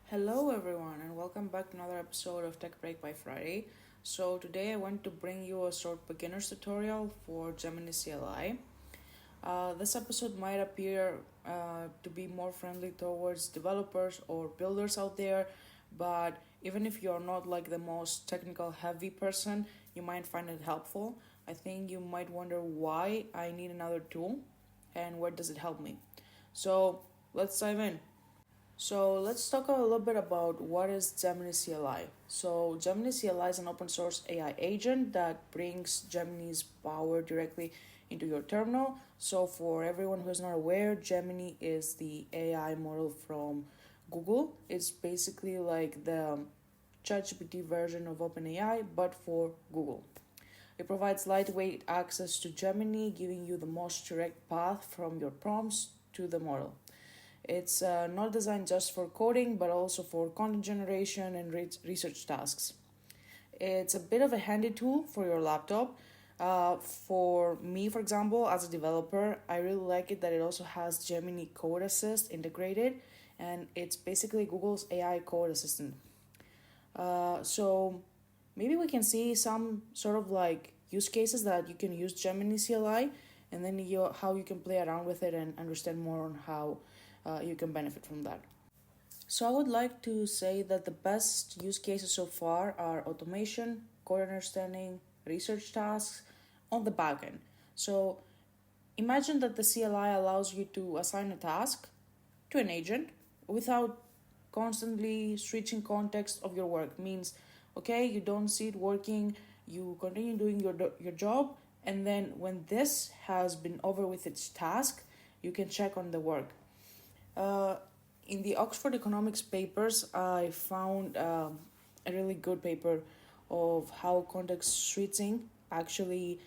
Hello, everyone, and welcome back to another episode of Tech Break by Friday. So, today I want to bring you a short beginner's tutorial for Gemini CLI. This episode might appear to be more friendly towards developers or builders out there, but even if you're not like the most technical heavy person, you might find it helpful. I think you might wonder why I need another tool and where does it help me. So, let's dive in. So let's talk a little bit about what is Gemini CLI. So Gemini CLI is an open source AI agent that brings Gemini's power directly into your terminal. So for everyone who's not aware, Gemini is the AI model from Google. It's basically like the ChatGPT version of OpenAI, but for Google. It provides lightweight access to Gemini, giving you the most direct path from your prompts to the model. It's not designed just for coding, but also for content generation and research tasks. It's a bit of a handy tool for your laptop. For me, for example, as a developer, I really like it that it also has Gemini Code Assist integrated, and it's basically Google's AI code assistant. So maybe we can see some sort of like use cases that you can use Gemini CLI, and then how you can play around with it and understand more on how you can benefit from that. So I would like to say that the best use cases so far are automation, code understanding, research tasks on the backend. So imagine that the CLI allows you to assign a task to an agent without constantly switching context of your work. Means, okay, you don't see it working, you continue doing your job, and then when this has been over with its task, you can check on the work. Uh, in the Oxford Economics papers, I found a really good paper of how context switching actually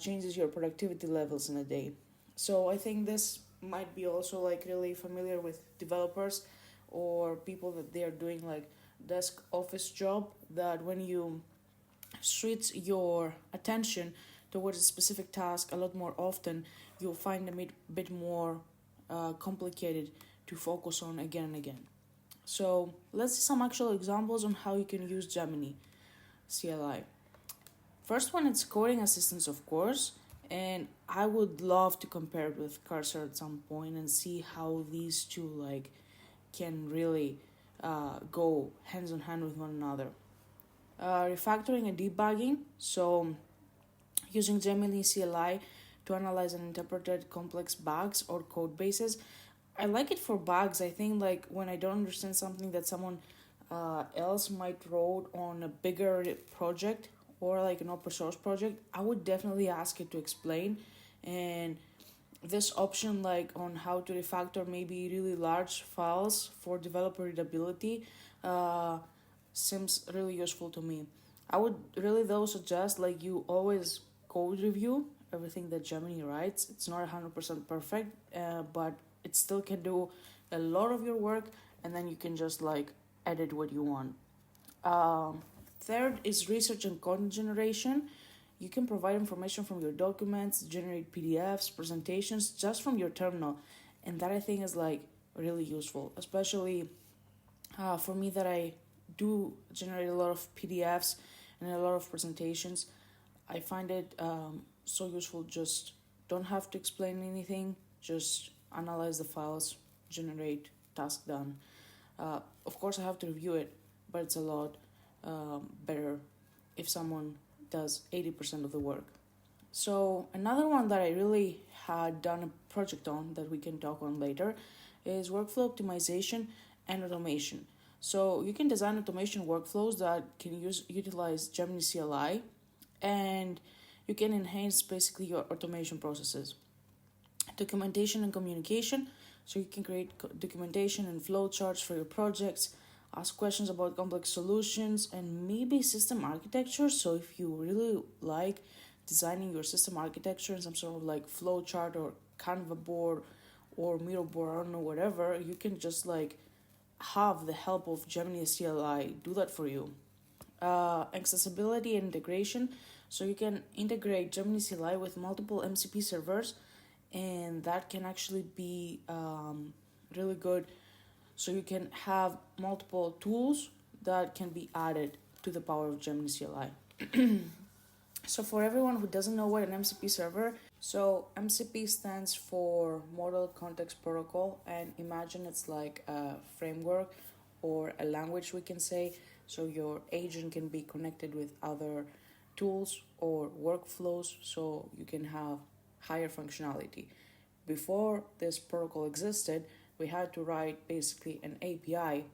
changes your productivity levels in a day. So I think this might be also like really familiar with developers or people that they are doing like desk office job, that when you switch your attention towards a specific task a lot more often, you'll find a bit more complicated to focus on again and again. So let's see some actual examples on how you can use Gemini CLI. First one, it's coding assistance, of course, and I would love to compare it with Cursor at some point and see how these two like can really go hands on hand with one another. Refactoring and debugging, so using Gemini CLI to analyze and interpret complex bugs or code bases. I like it for bugs. I think like when I don't understand something that someone else might wrote on a bigger project or like an open source project, I would definitely ask it to explain. And this option like on how to refactor maybe really large files for developer readability seems really useful to me. I would really though suggest like you always code review everything that Gemini writes. It's not 100% perfect, but it still can do a lot of your work, and then you can just like edit what you want. Third is research and content generation. You can provide information from your documents, generate PDFs, presentations just from your terminal, and that I think is like really useful, especially for me that I do generate a lot of PDFs and a lot of presentations. I find it so useful. Just don't have to explain anything. Just analyze the files, generate, task done. Of course, I have to review it, but it's a lot better if someone does 80% of the work. So another one that I really had done a project on that we can talk on later is workflow optimization and automation. So you can design automation workflows that can utilize Gemini CLI, and you can enhance basically your automation processes. Documentation and communication, so you can create documentation and flowcharts for your projects, ask questions about complex solutions, and maybe system architecture. So if you really like designing your system architecture in some sort of like flowchart or Canva board or Miro board, I don't know, whatever, you can just like have the help of Gemini CLI do that for you. Accessibility and integration, so you can integrate Gemini CLI with multiple MCP servers, and that can actually be really good So you can have multiple tools that can be added to the power of Gemini CLI. So for everyone who doesn't know what an MCP server, so MCP stands for Model Context Protocol, and imagine it's like a framework or a language, we can say. So your agent can be connected with other tools or workflows, so you can have higher functionality. Before this protocol existed, we had to write basically an API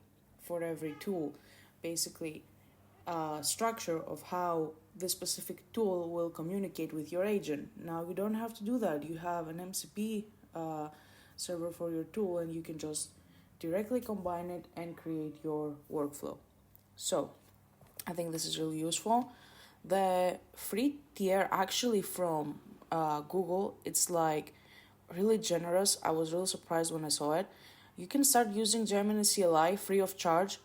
for every tool, basically a structure of how this specific tool will communicate with your agent. Now you don't have to do that. You have an MCP server for your tool, and you can just directly combine it and create your workflow. So I think this is really useful. The free tier actually from Google, it's like really generous. I was really surprised when I saw it. You can start using Gemini CLI free of charge.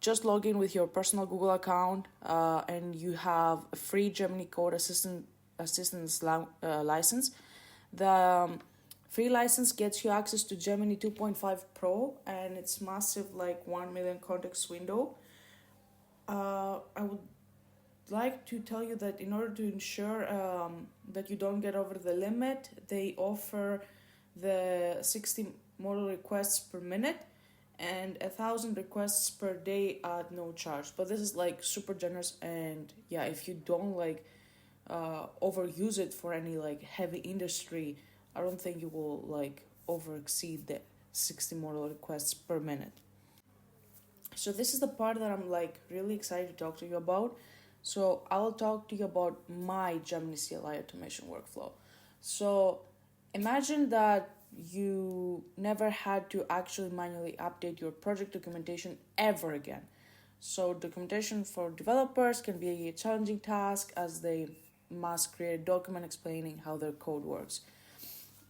Just log in with your personal Google account, and you have a free Gemini Code Assistance license. The free license gets you access to Gemini 2.5 Pro, and it's massive, like 1 million context window. I would like to tell you that in order to ensure that you don't get over the limit, they offer the 60 model requests per minute and 1,000 requests per day at no charge. But this is like super generous, and yeah, if you don't like overuse it for any like heavy industry, I don't think you will like over exceed the 60 model requests per minute. So this is the part that I'm like really excited to talk to you about. So I'll talk to you about my Gemini CLI automation workflow. So imagine that you never had to actually manually update your project documentation ever again. So documentation for developers can be a challenging task, as they must create a document explaining how their code works.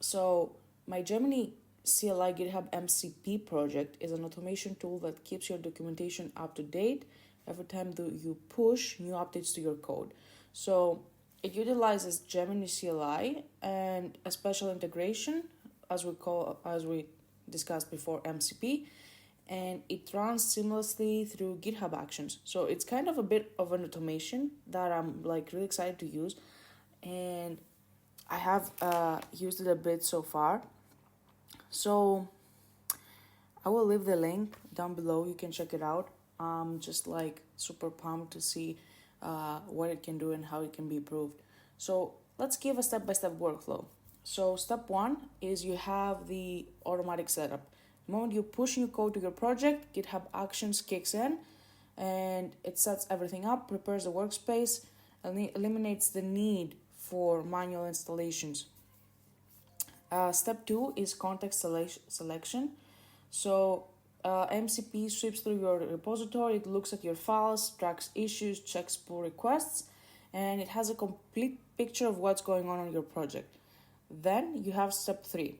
So my Gemini CLI GitHub MCP project is an automation tool that keeps your documentation up to date every time you push new updates to your code. So it utilizes Gemini CLI and a special integration, as we discussed before, MCP, and it runs seamlessly through GitHub Actions. So it's kind of a bit of an automation that I'm like really excited to use, and I have used it a bit so far. So I will leave the link down below. You can check it out. I'm just like super pumped to see what it can do and how it can be improved. So let's give a step-by-step workflow. So step 1 is you have the automatic setup. The moment you push new code to your project, GitHub Actions kicks in and it sets everything up, prepares the workspace, and eliminates the need for manual installations. Step 2 is context selection. So MCP sweeps through your repository, it looks at your files, tracks issues, checks pull requests, and it has a complete picture of what's going on your project. Then you have step 3.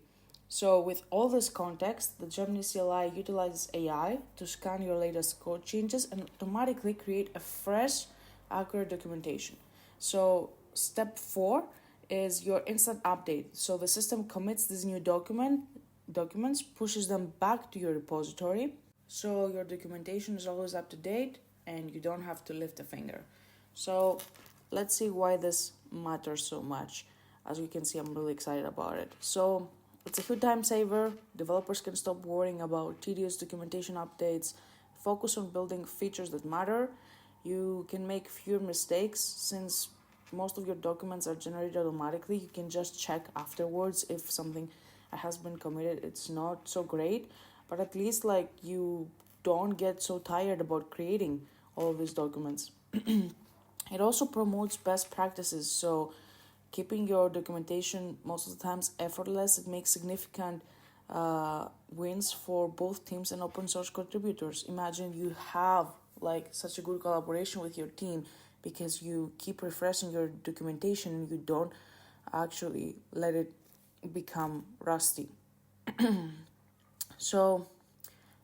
So with all this context, the Gemini CLI utilizes AI to scan your latest code changes and automatically create a fresh, accurate documentation. So step 4 is your instant update. So the system commits these new documents, pushes them back to your repository, so your documentation is always up to date and you don't have to lift a finger. So let's see why this matters so much. As you can see, I'm really excited about it. So it's a huge time saver. Developers can stop worrying about tedious documentation updates, focus on building features that matter. You can make fewer mistakes since most of your documents are generated automatically. You can just check afterwards if something has been committed. It's not so great, but at least like you don't get so tired about creating all of these documents. It also promotes best practices. So keeping your documentation most of the times effortless, it makes significant wins for both teams and open source contributors. Imagine you have like such a good collaboration with your team because you keep refreshing your documentation and you don't actually let it become rusty. So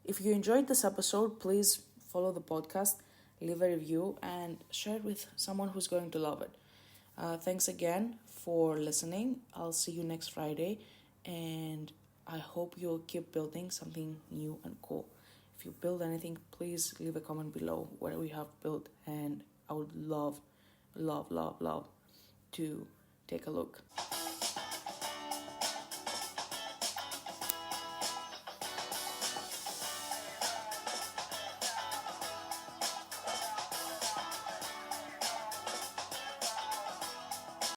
if you enjoyed this episode, please follow the podcast, leave a review, and share it with someone who's going to love it. Thanks again for listening. I'll see you next Friday, and I hope you'll keep building something new and cool. If you build anything, please leave a comment below what we have built, and I would love to take a look.